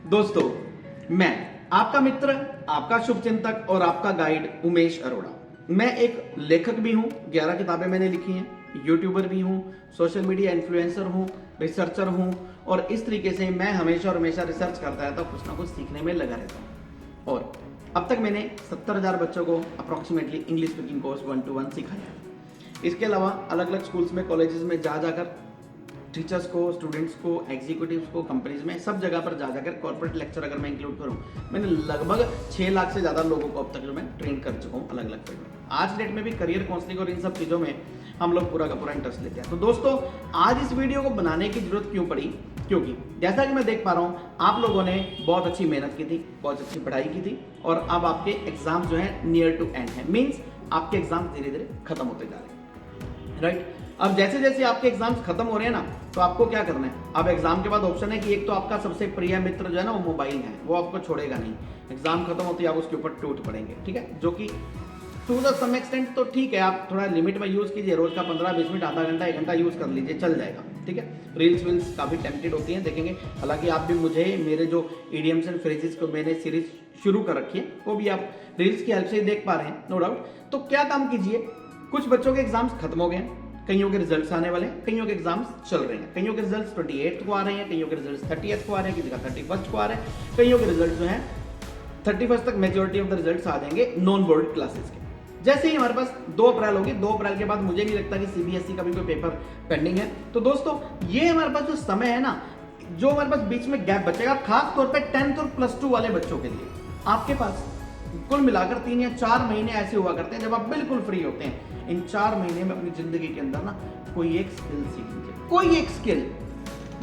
दोस्तों, मैं आपका मित्र, आपका शुभचिंतक और आपका गाइड उमेश अरोड़ा। मैं एक लेखक भी हूं, 11 किताबें मैंने लिखी हैं, यूट्यूबर भी हूं, सोशल मीडिया इन्फ्लुएंसर हूं, रिसर्चर हूं और इस तरीके से मैं हमेशा और हमेशा रिसर्च करता रहता हूं, कुछ ना कुछ सीखने में लगा रहता हूं। और अब तक मैंने 70,000 बच्चों को approximately English speaking course 1-to-1 सिखाया है। इसके अलावा अलग अलग स्कूल्स में, कॉलेजेस में जा जाकर टीचर्स को, स्टूडेंट्स को, एग्जीक्यूटिव्स को, कंपनीज में, सब जगह पर जा जाकर कॉर्पोरेट लेक्चर अगर मैं इंक्लूड करूं, मैंने लगभग 6 लाख से ज़्यादा लोगों को अब तक जो मैं ट्रेन कर चुका हूं अलग अलग फील्ड में। आज डेट में भी करियर काउंसलिंग और इन सब चीज़ों में हम लोग पूरा का पूरा इंटरेस्ट लेते हैं। तो दोस्तों, आज इस वीडियो को बनाने की जरूरत क्यों पड़ी? क्योंकि जैसा कि मैं देख पा रहा हूँ, आप लोगों ने बहुत अच्छी मेहनत की थी, बहुत अच्छी पढ़ाई की थी और अब आपके एग्जाम जो है नियर टू एंड है, मीन्स आपके एग्जाम धीरे धीरे खत्म होते जा रहे हैं, राइट? अब जैसे जैसे आपके एग्जाम्स खत्म हो रहे हैं ना, तो आपको क्या करना है? अब एग्जाम के बाद ऑप्शन है कि एक तो आपका सबसे प्रिय मित्र जो है ना, वो मोबाइल है, वो आपको छोड़ेगा नहीं। एग्जाम खत्म होती है आप उसके ऊपर टूट पड़ेंगे, ठीक है? जो कि टू द सम एक्सटेंट तो ठीक है, आप थोड़ा लिमिट में यूज कीजिए, रोज का 15-20 मिनट, आधा घंटा, 1 घंटा यूज कर लीजिए, चल जाएगा, ठीक है? रील्स वील्स काफी टेम्पटेड होती हैं, देखेंगे। हालांकि आप भी मुझे, मेरे जो इडियम्स एंड फ्रेजेस को मैंने सीरीज शुरू कर रखी है, वो भी आप रील्स की हेल्प से देख पा रहे हैं, नो डाउट। तो क्या काम कीजिए, कुछ बच्चों के एग्जाम्स खत्म हो गए, कईयों के रिजल्ट्स आने वाले हैं, कईयों के एग्जाम्स चल रहे हैं, कईयों के रिजल्ट्स 28 को आ रहे हैं, कईयों के रिजल्ट्स 30th को आ रहे हैं, किसी का 31st को आ रहे हैं, कईयों के रिजल्ट्स जो हैं 31st तक मेजोरिटी ऑफ द रिजल्ट्स आ जाएंगे नॉन बोर्ड क्लासेस के। जैसे ही हमारे पास 2 अप्रैल होगी, 2 अप्रैल के बाद मुझे नहीं लगता कि सीबीएसई का भी कोई पेपर पेंडिंग है। तो दोस्तों, ये हमारे पास जो समय है ना, जो हमारे पास बीच में गैप बचेगा, खास तौर पर 10th और +2 वाले बच्चों के लिए, आपके पास कुल मिलाकर 3 या 4 महीने ऐसे हुआ करते हैं जब आप बिल्कुल फ्री होते हैं। इन 4 महीने में अपनी जिंदगी के अंदर ना कोई एक स्किल सीख लीजिए, कोई एक स्किल।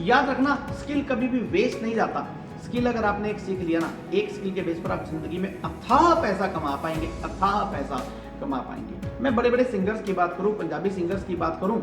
याद रखना, स्किल कभी भी वेस्ट नहीं जाता। स्किल अगर आपने एक सीख लिया ना, एक स्किल के बेस पर आप जिंदगी में अथाह पैसा कमा पाएंगे, अथाह पैसा कमा पाएंगे। मैं बड़े बड़े सिंगर्स की बात करूं, पंजाबी सिंगर्स की बात करूं,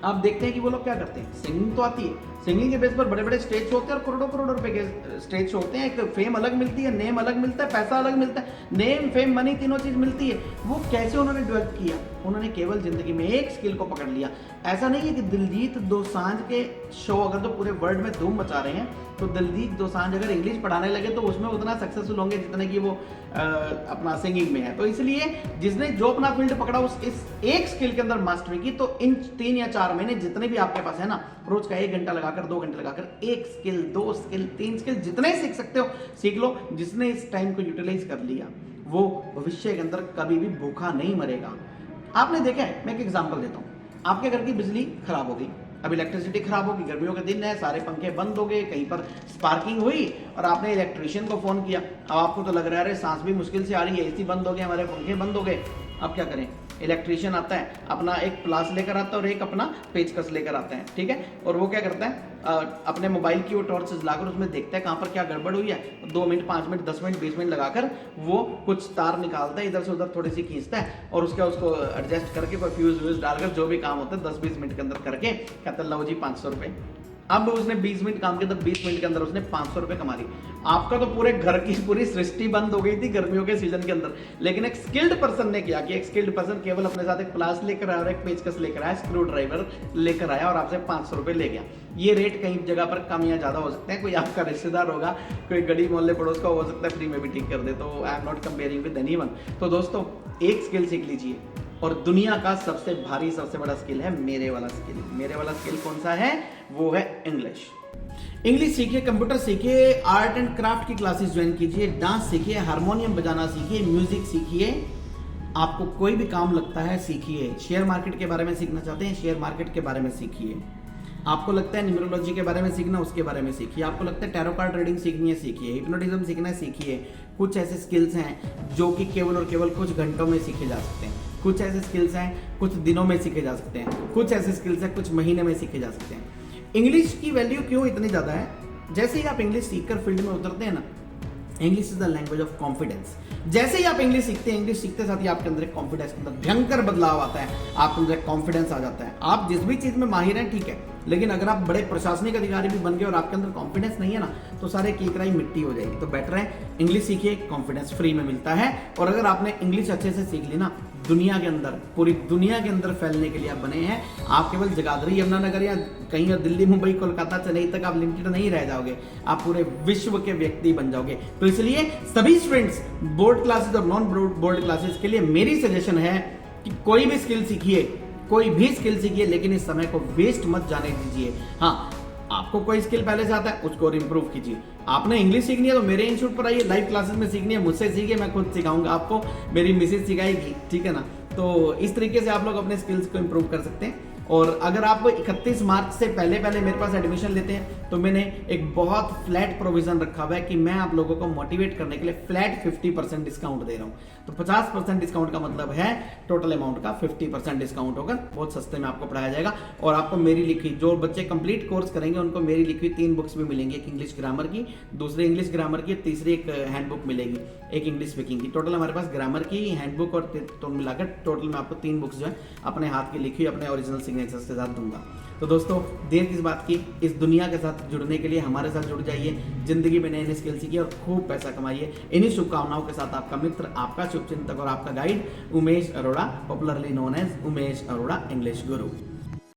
आप देखते हैं कि वो लोग क्या करते हैं, सिंगिंग तो आती है, सिंगिंग के बेस पर बड़े बड़े स्टेज शो होते हैं और करोड़ों करोड़ों रुपए के स्टेज शो होते हैं। एक फेम अलग मिलती है, नेम अलग मिलता है, पैसा अलग मिलता है, नेम, फेम, मनी, तीनों चीज मिलती है। वो कैसे उन्होंने डेवलप किया? उन्होंने केवल जिंदगी में एक स्किल को पकड़ लिया। ऐसा नहीं है कि दिलजीत दोसांझ के शो अगर तो पूरे वर्ल्ड में धूम मचा रहे हैं, तो दिलजीत दोसांझ अगर इंग्लिश पढ़ाने लगे तो उसमें उतना सक्सेसफुल होंगे जितने कि वो अपना सिंगिंग में है। तो इसलिए जिसने जो अपना फील्ड पकड़ा, उस इस एक स्किल के अंदर मास्टरी की, तो इन 3 या 4 महीने जितने भी आपके पास है ना, रोज का 1 घंटा लगाकर, 2 घंटे लगाकर, 1 स्किल, 2 स्किल, 3 स्किल, जितने सीख सकते हो सीख लो। जिसने इस टाइम को यूटिलाइज कर लिया, वो भविष्य के अंदर कभी भी भूखा नहीं मरेगा। आपने देखा है, मैं एक एग्जांपल देता हूँ। आपके घर की बिजली खराब हो गई, अब इलेक्ट्रिसिटी खराब होगी, गर्मियों के दिन है, सारे पंखे बंद हो गए, कहीं पर स्पार्किंग हुई और आपने इलेक्ट्रिशियन को फोन किया। अब आपको तो लग रहा है सांस भी मुश्किल से आ रही है, एसी बंद हो गए, हमारे पंखे बंद हो गए। अब क्या करें? इलेक्ट्रिशियन आता है, अपना एक प्लास लेकर आता है और एक अपना पेचकस लेकर आता है, ठीक है? और वो क्या करता है, अपने मोबाइल की वो टॉर्च जलाकर उसमें देखता है कहाँ पर क्या गड़बड़ हुई है। 2 मिनट, 5 मिनट, 10 मिनट, 20 मिनट लगाकर वो कुछ तार निकालता है, इधर से उधर थोड़ी सी खींचता है और उसको एडजस्ट करके कोई फ्यूज व्यूज डालकर जो भी काम होता है 10-20 मिनट के अंदर करके कहता है लो जी 500 रुपये। अब उसने 20 मिनट काम किया, तो 20 मिनट के अंदर उसने 500 रुपये कमा ली। आपका तो पूरे घर की पूरी सृष्टि बंद हो गई थी गर्मियों के सीजन के अंदर, लेकिन एक स्किल्ड पर्सन ने किया कि एक स्किल्ड पर्सन केवल अपने साथ एक प्लास लेकर आया और एक पेचकस लेकर आया, स्क्रू ड्राइवर लेकर आया और आपसे 500 रुपये ले गया। ये रेट कहीं जगह पर कम या ज्यादा हो सकते हैं। कोई आपका रिश्तेदार होगा, कोई गली मोहल्ले पड़ोस का हो सकता है फ्री में भी ठीक कर दे, तो I am not comparing with anyone. तो दोस्तों, एक स्किल सीख लीजिए और दुनिया का सबसे भारी, सबसे बड़ा स्किल है मेरे वाला स्किल। मेरे वाला स्किल कौन सा है? वो है इंग्लिश। इंग्लिश सीखिए, कंप्यूटर सीखिए, आर्ट एंड क्राफ्ट की क्लासेस ज्वाइन कीजिए, डांस सीखिए, हारमोनियम बजाना सीखिए, म्यूजिक सीखिए। आपको कोई भी काम लगता है सीखिए। शेयर मार्केट के बारे में सीखना चाहते हैं, शेयर मार्केट के बारे में सीखिए। आपको लगता है न्यूमरोलॉजी के बारे में सीखना, उसके बारे में सीखिए। आपको लगता है टैरो कार्ड रीडिंग सीखनी है, सीखिए। हिप्नोटिज्म सीखना है, सीखिए। कुछ ऐसे स्किल्स हैं जो कि केवल और केवल कुछ घंटों में सीखे जा सकते हैं। कुछ ऐसे स्किल्स हैं कुछ दिनों में सीखे जा सकते हैं। कुछ ऐसे स्किल्स हैं कुछ महीने में सीखे जा सकते हैं। इंग्लिश की वैल्यू क्यों इतनी ज्यादा है? जैसे ही आप इंग्लिश सीखकर फील्ड में उतरते हैं ना, English is the language of confidence. जैसे ही आप इंग्लिश सीखते हैं, इंग्लिश सीखते साथ ही आपके अंदर एक कॉन्फिडेंस के अंदर भयंकर बदलाव आता है, आपके अंदर एक कॉन्फिडेंस आ जाता है। आप जिस भी चीज में माहिर हैं ठीक है, लेकिन अगर आप बड़े प्रशासनिक अधिकारी भी बन गए और आपके अंदर कॉन्फिडेंस नहीं है ना, तो सारे कीकराई मिट्टी हो जाएगी। तो बेटर है इंग्लिश सीखिए, कॉन्फिडेंस फ्री में मिलता है। और अगर आपने इंग्लिश अच्छे से सीख ली ना, दुनिया के अंदर, पूरी दुनिया के अंदर फैलने के लिए आप बने हैं। आप केवल जगाधरी, यमुनानगर या कहीं और दिल्ली, मुंबई, कोलकाता, चेन्नई तक आप लिमिटेड नहीं रह जाओगे, आप पूरे विश्व के व्यक्ति बन जाओगे। तो इसलिए सभी स्टूडेंट्स बोर्ड क्लासेस और नॉन बोर्ड क्लासेस के लिए मेरी सजेशन है कि कोई भी स्किल सीखिए, कोई भी स्किल सीखिए, लेकिन इस समय को वेस्ट मत जाने दीजिए। हाँ, आपको कोई स्किल पहले से आता है उसको और इम्प्रूव कीजिए। आपने इंग्लिश सीखनी है तो मेरे इंस्टीट्यूट पर आइए, लाइव क्लासेस में सीखनी है मुझसे सीखिए, मैं खुद सिखाऊंगा आपको, मेरी मिसेज सिखाएगी, ठीक है ना। तो इस तरीके से आप लोग अपने स्किल्स को इम्प्रूव कर सकते हैं। और अगर आप 31 मार्च से पहले मेरे पास एडमिशन लेते हैं तो मैंने एक बहुत फ्लैट प्रोविजन रखा हुआ है कि मैं आप लोगों को मोटिवेट करने के लिए फ्लैट 50% डिस्काउंट दे रहा हूं। तो 50% डिस्काउंट का मतलब है टोटल अमाउंट का 50% डिस्काउंट होगा, बहुत सस्ते में आपको पढ़ाया जाएगा। और आपको मेरी लिखी, जो बच्चे कंप्लीट कोर्स करेंगे उनको मेरी लिखी 3 बुक्स भी मिलेंगी, एक इंग्लिश ग्रामर की, दूसरी इंग्लिश ग्रामर की, तीसरी एक हैंडबुक मिलेगी, एक इंग्लिश स्पीकिंग की। टोटल हमारे पास ग्रामर की, हैंडबुक और तो मिलाकर टोटल मैं आपको 3 बुक्स जो है अपने हाथ की लिखी अपने ओरिजिनल सिग्नेचर्स के साथ दूंगा। तो दोस्तों, देर किस बात की, इस दुनिया के साथ जुड़ने के लिए हमारे साथ जुड़ जाइए, जिंदगी में नए नए स्किल सीखिए और खूब पैसा कमाइए। इन्हीं शुभकामनाओं के साथ आपका मित्र, आपका शुभचिंतक और आपका guide Umesh Arora, popularly known as Umesh Arora English गुरु।